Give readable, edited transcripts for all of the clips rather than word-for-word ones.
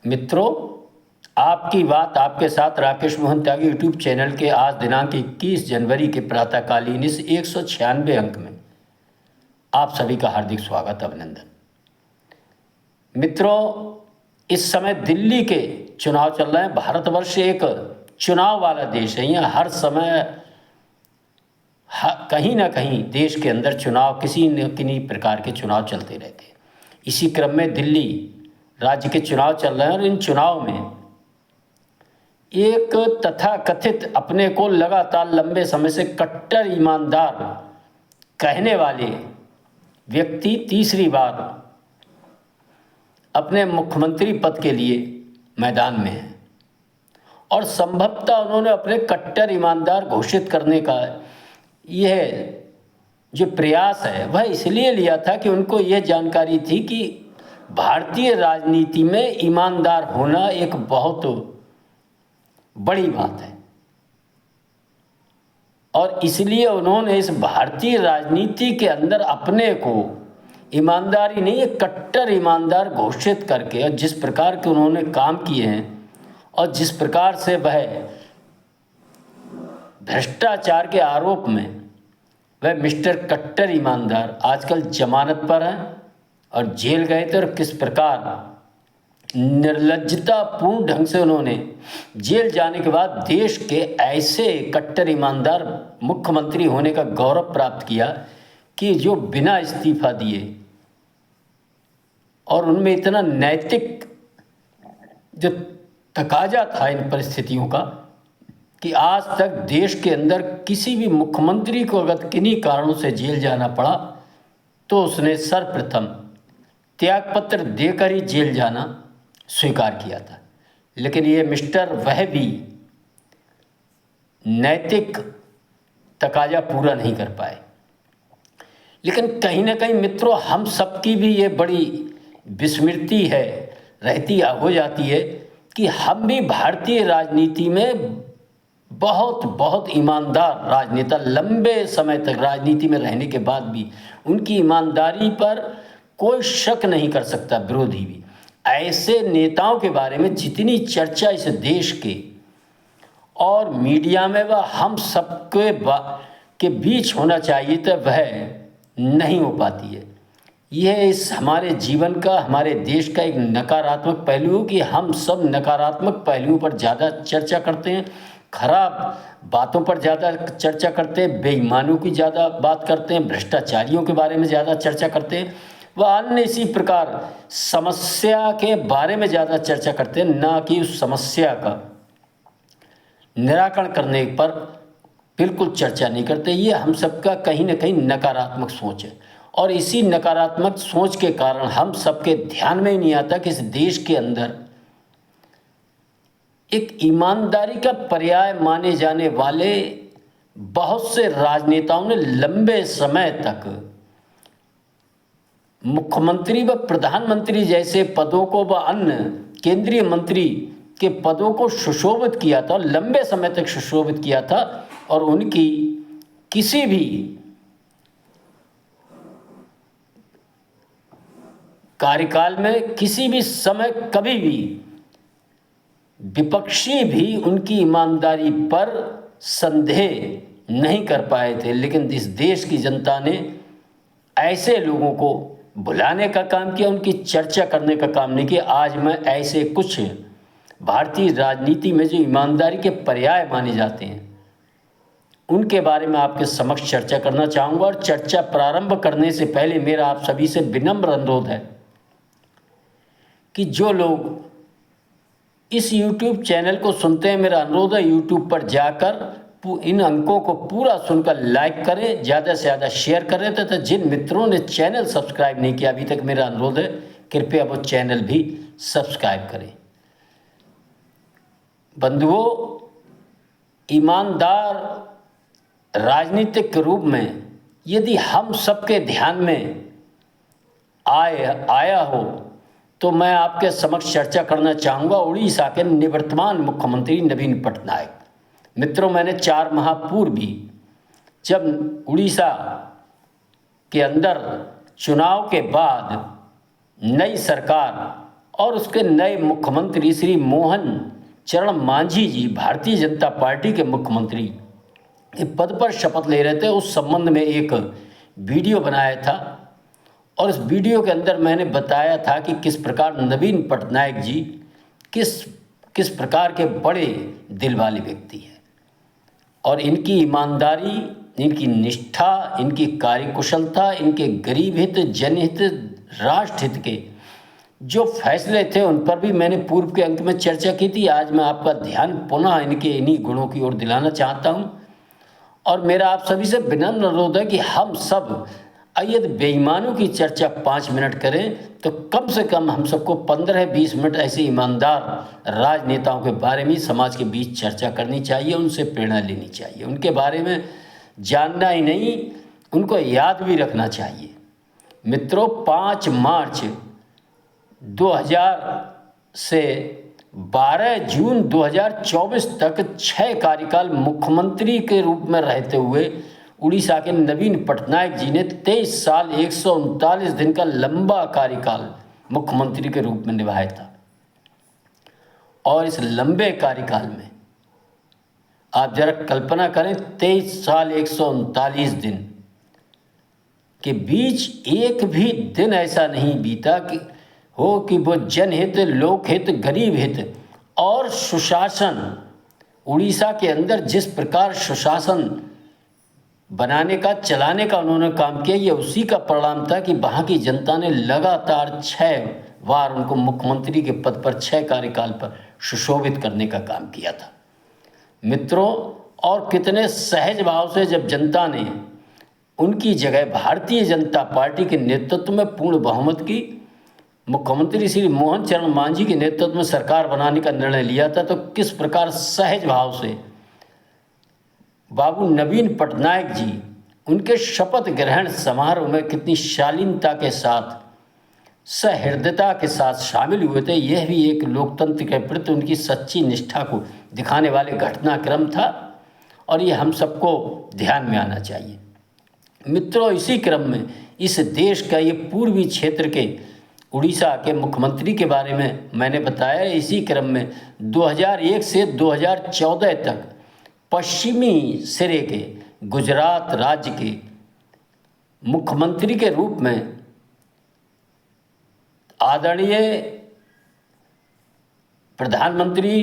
मित्रों, आपकी बात आपके साथ राकेश मोहन त्यागी यूट्यूब चैनल के आज दिनांक 21 जनवरी के प्रातःकालीन इस 196 अंक में आप सभी का हार्दिक स्वागत, अभिनंदन। मित्रों, इस समय दिल्ली के चुनाव चल रहे हैं। भारतवर्ष एक चुनाव वाला देश है। यहाँ हर समय कहीं ना कहीं देश के अंदर चुनाव, किसी न किसी प्रकार के चुनाव चलते रहते हैं। इसी क्रम में दिल्ली राज्य के चुनाव चल रहे हैं और इन चुनाव में एक तथाकथित अपने को लगातार लंबे समय से कट्टर ईमानदार कहने वाले व्यक्ति तीसरी बार अपने मुख्यमंत्री पद के लिए मैदान में हैं और संभवतः उन्होंने अपने कट्टर ईमानदार घोषित करने का यह जो प्रयास है वह इसलिए लिया था कि उनको यह जानकारी थी कि भारतीय राजनीति में ईमानदार होना एक बहुत बड़ी बात है और इसलिए उन्होंने इस भारतीय राजनीति के अंदर अपने को ईमानदारी नहीं, एक कट्टर ईमानदार घोषित करके, और जिस प्रकार के उन्होंने काम किए हैं और जिस प्रकार से वह भ्रष्टाचार के आरोप में वह मिस्टर कट्टर ईमानदार आजकल जमानत पर हैं और जेल गए थे, और किस प्रकार निर्लज्जतापूर्ण ढंग से उन्होंने जेल जाने के बाद देश के ऐसे कट्टर ईमानदार मुख्यमंत्री होने का गौरव प्राप्त किया कि जो बिना इस्तीफा दिए, और उनमें इतना नैतिक जो तकाजा था इन परिस्थितियों का कि आज तक देश के अंदर किसी भी मुख्यमंत्री को अगर किन्हीं कारणों से जेल जाना पड़ा तो उसने सर्वप्रथम त्यागपत्र देकर ही जेल जाना स्वीकार किया था। लेकिन ये मिस्टर वह भी नैतिक तकाजा पूरा नहीं कर पाए। लेकिन कहीं ना कहीं मित्रों, हम सबकी भी ये बड़ी विस्मृति है, रहती हो जाती है कि हम भी भारतीय राजनीति में बहुत ईमानदार राजनेता, लंबे समय तक राजनीति में रहने के बाद भी उनकी ईमानदारी पर कोई शक नहीं कर सकता, विरोधी भी। ऐसे नेताओं के बारे में जितनी चर्चा इस देश के और मीडिया में वह हम सबके के बीच होना चाहिए तो वह नहीं हो पाती है। यह इस हमारे जीवन का, हमारे देश का एक नकारात्मक पहलू कि हम सब नकारात्मक पहलुओं पर ज़्यादा चर्चा करते हैं, खराब बातों पर ज़्यादा चर्चा करते हैं, बेईमानों की ज़्यादा बात करते हैं, भ्रष्टाचारियों के बारे में ज़्यादा चर्चा करते हैं, वह अन्य इसी प्रकार समस्या के बारे में ज़्यादा चर्चा करते हैं, ना कि उस समस्या का निराकरण करने पर बिल्कुल चर्चा नहीं करते। ये हम सबका कहीं ना कहीं नकारात्मक सोच है और इसी नकारात्मक सोच के कारण हम सबके ध्यान में ही नहीं आता कि इस देश के अंदर एक ईमानदारी का पर्याय माने जाने वाले बहुत से राजनेताओं ने लंबे समय तक मुख्यमंत्री व प्रधानमंत्री जैसे पदों को व अन्य केंद्रीय मंत्री के पदों को सुशोभित किया था, लंबे समय तक सुशोभित किया था और उनकी किसी भी कार्यकाल में किसी भी समय कभी भी विपक्षी भी उनकी ईमानदारी पर संदेह नहीं कर पाए थे। लेकिन इस देश की जनता ने ऐसे लोगों को बुलाने का काम किया, उनकी चर्चा करने का काम नहीं किया। आज मैं ऐसे कुछ भारतीय राजनीति में जो ईमानदारी के पर्याय माने जाते हैं उनके बारे में आपके समक्ष चर्चा करना चाहूँगा। और चर्चा प्रारंभ करने से पहले मेरा आप सभी से विनम्र अनुरोध है कि जो लोग इस YouTube चैनल को सुनते हैं, मेरा अनुरोध है YouTube पर जाकर इन अंकों को पूरा सुनकर लाइक करें, ज़्यादा से ज़्यादा शेयर करें तथा जिन मित्रों ने चैनल सब्सक्राइब नहीं किया अभी तक, मेरा अनुरोध है कृपया वो चैनल भी सब्सक्राइब करें। बंधुओं, ईमानदार राजनीतिक रूप में यदि हम सबके ध्यान में आया हो तो मैं आपके समक्ष चर्चा करना चाहूँगा उड़ीसा के निवर्तमान मुख्यमंत्री नवीन पटनायक। मित्रों, मैंने 4 माह पूर्व भी जब उड़ीसा के अंदर चुनाव के बाद नई सरकार और उसके नए मुख्यमंत्री श्री मोहन चरण मांझी जी भारतीय जनता पार्टी के मुख्यमंत्री के पद पर शपथ ले रहे थे, उस संबंध में एक वीडियो बनाया था। और इस वीडियो के अंदर मैंने बताया था कि किस प्रकार नवीन पटनायक जी किस प्रकार के बड़े दिल वाले व्यक्ति हैं और इनकी ईमानदारी, इनकी निष्ठा, इनकी कार्यकुशलता, इनके गरीब हित, जनहित, राष्ट्र हित के जो फैसले थे उन पर भी मैंने पूर्व के अंक में चर्चा की थी। आज मैं आपका ध्यान पुनः इनके इन्हीं गुणों की ओर दिलाना चाहता हूं और मेरा आप सभी से विनम्र अनुरोध है कि हम सब यदि बेईमानों की चर्चा 5 मिनट करें तो कम से कम हम सबको 15-20 मिनट ऐसे ईमानदार राजनेताओं के बारे में समाज के बीच चर्चा करनी चाहिए, उनसे प्रेरणा लेनी चाहिए, उनके बारे में जानना ही नहीं उनको याद भी रखना चाहिए। मित्रों, 5 मार्च 2000 से 12 जून 2024 तक 6 कार्यकाल मुख्यमंत्री के रूप में रहते हुए उड़ीसा के नवीन पटनायक जी ने 23 साल 139 दिन का लंबा कार्यकाल मुख्यमंत्री के रूप में निभाया था। और इस लंबे कार्यकाल में आप जरा कल्पना करें, 23 साल 139 दिन के बीच एक भी दिन ऐसा नहीं बीता कि वो जनहित, लोकहित, गरीब हित और सुशासन, उड़ीसा के अंदर जिस प्रकार सुशासन बनाने का, चलाने का उन्होंने काम किया, ये उसी का परिणाम था कि वहाँ की जनता ने लगातार 6 बार उनको मुख्यमंत्री के पद पर 6 कार्यकाल पर सुशोभित करने का काम किया था। मित्रों, और कितने सहज भाव से जब जनता ने उनकी जगह भारतीय जनता पार्टी के नेतृत्व में पूर्ण बहुमत की मुख्यमंत्री श्री मोहन चरण मांझी के नेतृत्व में सरकार बनाने का निर्णय लिया था, तो किस प्रकार सहज भाव से बाबू नवीन पटनायक जी उनके शपथ ग्रहण समारोह में कितनी शालीनता के साथ, सहृदयता के साथ शामिल हुए थे। यह भी एक लोकतंत्र के प्रति उनकी सच्ची निष्ठा को दिखाने वाले घटनाक्रम था और ये हम सबको ध्यान में आना चाहिए। मित्रों, इसी क्रम में इस देश का ये पूर्वी क्षेत्र के उड़ीसा के मुख्यमंत्री के बारे में मैंने बताया। इसी क्रम में 2001 से 2014 तक पश्चिमी सिरे के गुजरात राज्य के मुख्यमंत्री के रूप में आदरणीय प्रधानमंत्री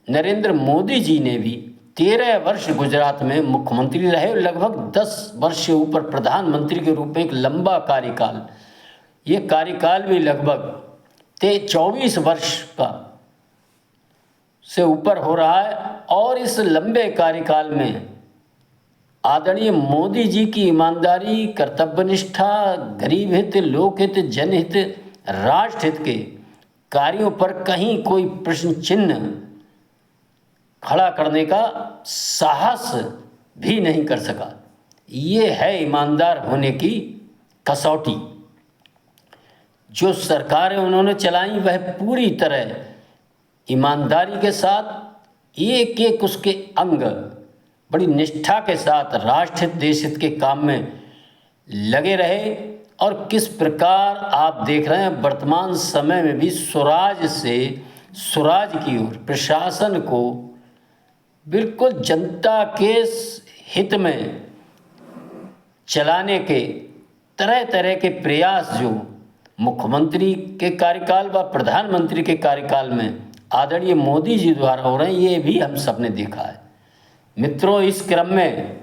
नरेंद्र मोदी जी ने भी 13 वर्ष गुजरात में मुख्यमंत्री रहे, लगभग 10 वर्ष से ऊपर प्रधानमंत्री के रूप में एक लंबा कार्यकाल, ये कार्यकाल भी लगभग 24 वर्ष का से ऊपर हो रहा है। और इस लंबे कार्यकाल में आदरणीय मोदी जी की ईमानदारी, कर्तव्यनिष्ठा, गरीब हित, लोकहित, जनहित, राष्ट्रहित के कार्यों पर कहीं कोई प्रश्न चिन्ह खड़ा करने का साहस भी नहीं कर सका। ये है ईमानदार होने की कसौटी। जो सरकारें उन्होंने चलाई वह पूरी तरह ईमानदारी के साथ एक एक उसके अंग बड़ी निष्ठा के साथ राष्ट्रहित, देशहित के काम में लगे रहे। और किस प्रकार आप देख रहे हैं वर्तमान समय में भी स्वराज से सुराज की ओर प्रशासन को बिल्कुल जनता के हित में चलाने के तरह तरह के प्रयास जो मुख्यमंत्री के कार्यकाल व प्रधानमंत्री के कार्यकाल में आदरणीय मोदी जी द्वारा हो रहे हैं, ये भी हम सब ने देखा है। मित्रों, इस क्रम में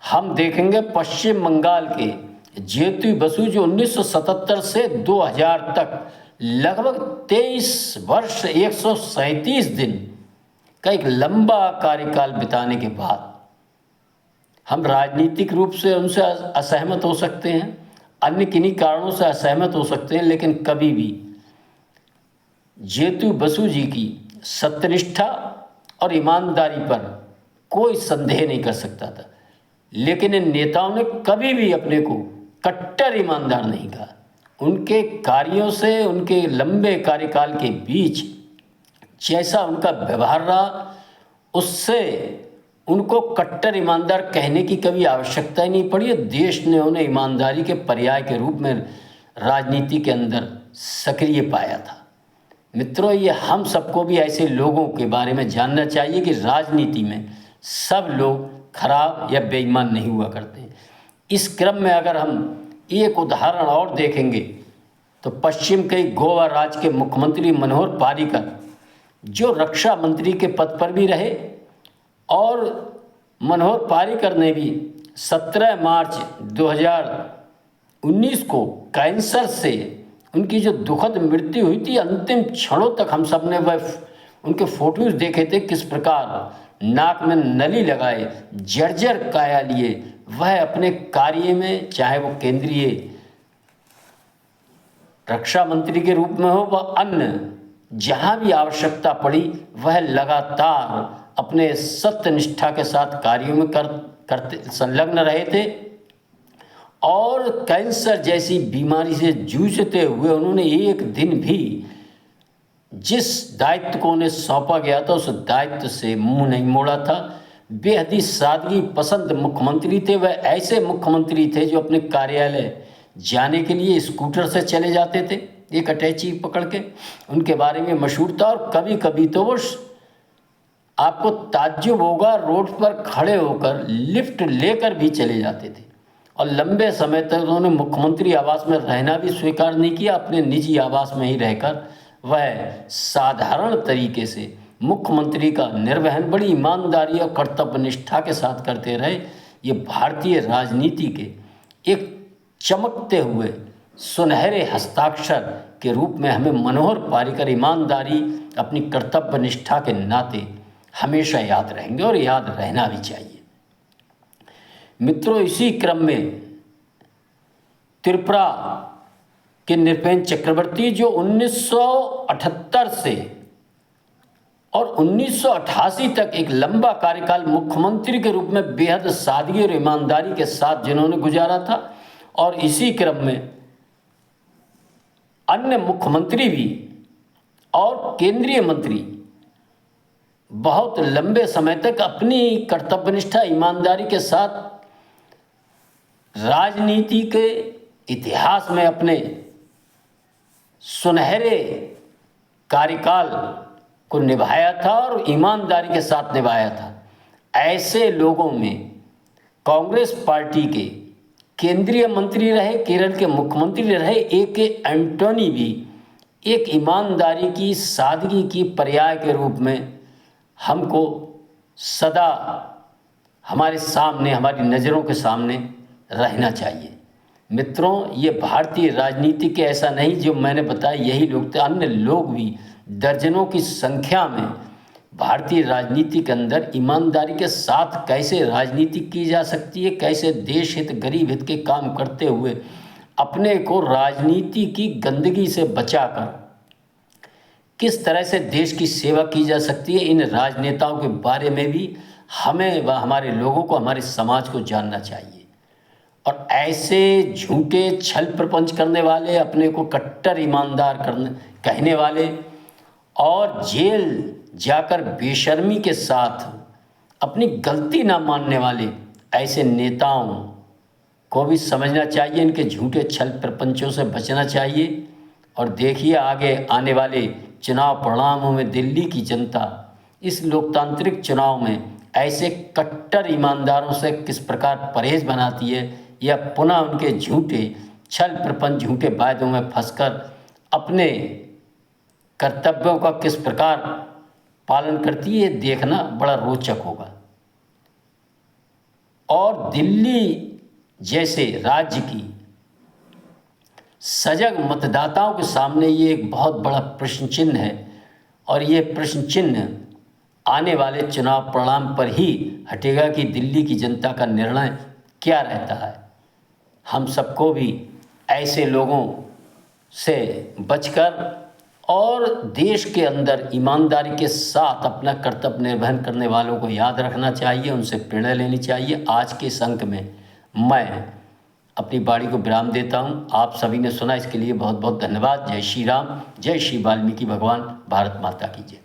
हम देखेंगे पश्चिम बंगाल के जेतू बसु जो 1977 से 2000 तक लगभग 23 वर्ष 137 दिन का एक लंबा कार्यकाल बिताने के बाद हम राजनीतिक रूप से उनसे असहमत हो सकते हैं, अन्य किन्हीं कारणों से असहमत हो सकते हैं, लेकिन कभी भी जेतू बसु जी की सत्यनिष्ठा और ईमानदारी पर कोई संदेह नहीं कर सकता था। लेकिन इन नेताओं ने कभी भी अपने को कट्टर ईमानदार नहीं कहा। उनके कार्यों से, उनके लंबे कार्यकाल के बीच जैसा उनका व्यवहार रहा, उससे उनको कट्टर ईमानदार कहने की कभी आवश्यकता ही नहीं पड़ी। देश ने उन्हें ईमानदारी के पर्याय के रूप में राजनीति के अंदर सक्रिय पाया था। मित्रों, ये हम सबको भी ऐसे लोगों के बारे में जानना चाहिए कि राजनीति में सब लोग खराब या बेईमान नहीं हुआ करते। इस क्रम में अगर हम एक उदाहरण और देखेंगे तो पश्चिम के गोवा राज्य के मुख्यमंत्री मनोहर पार्रिकर, जो रक्षा मंत्री के पद पर भी रहे, और मनोहर पार्रिकर ने भी 17 मार्च 2019 को कैंसर से उनकी जो दुखद मृत्यु हुई थी, अंतिम क्षणों तक हम सब ने वह उनके फोटोज देखे थे, किस प्रकार नाक में नली लगाए, जर्जर काया लिए वह अपने कार्य में, चाहे वो केंद्रीय रक्षा मंत्री के रूप में हो व अन्य जहाँ भी आवश्यकता पड़ी, वह लगातार अपने सत्यनिष्ठा के साथ कार्यों में करते संलग्न रहे थे। और कैंसर जैसी बीमारी से जूझते हुए उन्होंने एक दिन भी जिस दायित्व को उन्हें सौंपा गया था उस दायित्व से मुंह नहीं मोड़ा था। बेहद ही सादगी पसंद मुख्यमंत्री थे। वह ऐसे मुख्यमंत्री थे जो अपने कार्यालय जाने के लिए स्कूटर से चले जाते थे, एक अटैची पकड़ के। उनके बारे में मशहूर था। और कभी कभी तो वो आपको ताज्जुब होगा, रोड पर खड़े होकर लिफ्ट लेकर भी चले जाते थे। और लंबे समय तक उन्होंने मुख्यमंत्री आवास में रहना भी स्वीकार नहीं किया। अपने निजी आवास में ही रहकर वह साधारण तरीके से मुख्यमंत्री का निर्वहन बड़ी ईमानदारी और कर्तव्य निष्ठा के साथ करते रहे। ये भारतीय राजनीति के एक चमकते हुए सुनहरे हस्ताक्षर के रूप में हमें मनोहर पार्रिकर ईमानदारी, अपनी कर्तव्य निष्ठा के नाते हमेशा याद रहेंगे और याद रहना भी चाहिए। मित्रों, इसी क्रम में त्रिपुरा के नृपेंद्र चक्रवर्ती, जो 1978 से और 1988 तक एक लंबा कार्यकाल मुख्यमंत्री के रूप में बेहद सादगी और ईमानदारी के साथ जिन्होंने गुजारा था, और इसी क्रम में अन्य मुख्यमंत्री भी और केंद्रीय मंत्री बहुत लंबे समय तक अपनी कर्तव्यनिष्ठा, ईमानदारी के साथ राजनीति के इतिहास में अपने सुनहरे कार्यकाल को निभाया था और ईमानदारी के साथ निभाया था। ऐसे लोगों में कांग्रेस पार्टी के केंद्रीय मंत्री रहे, केरल के मुख्यमंत्री रहे ए.के. एंटोनी भी एक ईमानदारी की, सादगी की पर्याय के रूप में हमको सदा हमारे सामने, हमारी नज़रों के सामने रहना चाहिए। मित्रों, ये भारतीय राजनीति के ऐसा नहीं जो मैंने बताया यही लोग थे, अन्य लोग भी दर्जनों की संख्या में भारतीय राजनीति के अंदर ईमानदारी के साथ कैसे राजनीति की जा सकती है, कैसे देश हित, गरीब हित के काम करते हुए अपने को राजनीति की गंदगी से बचाकर किस तरह से देश की सेवा की जा सकती है, इन राजनेताओं के बारे में भी हमें व हमारे लोगों को, हमारे समाज को जानना चाहिए। और ऐसे झूठे छल प्रपंच करने वाले, अपने को कट्टर ईमानदार कहने वाले और जेल जाकर बेशर्मी के साथ अपनी गलती ना मानने वाले ऐसे नेताओं को भी समझना चाहिए, इनके झूठे छल प्रपंचों से बचना चाहिए। और देखिए आगे आने वाले चुनाव परिणामों में दिल्ली की जनता इस लोकतांत्रिक चुनाव में ऐसे कट्टर ईमानदारों से किस प्रकार परहेज बनाती है, या पुनः उनके झूठे छल प्रपंच, झूठे वायदों में फंसकर अपने कर्तव्यों का किस प्रकार पालन करती है, देखना बड़ा रोचक होगा। और दिल्ली जैसे राज्य की सजग मतदाताओं के सामने ये एक बहुत बड़ा प्रश्न चिन्ह है, और ये प्रश्न चिन्ह आने वाले चुनाव परिणाम पर ही हटेगा कि दिल्ली की जनता का निर्णय क्या रहता है। हम सबको भी ऐसे लोगों से बचकर और देश के अंदर ईमानदारी के साथ अपना कर्तव्य निर्वहन करने वालों को याद रखना चाहिए, उनसे प्रेरणा लेनी चाहिए। आज के इस अंक में मैं अपनी बाणी को विराम देता हूँ। आप सभी ने सुना, इसके लिए बहुत बहुत धन्यवाद। जय श्री राम, जय श्री वाल्मीकि भगवान, भारत माता की जय।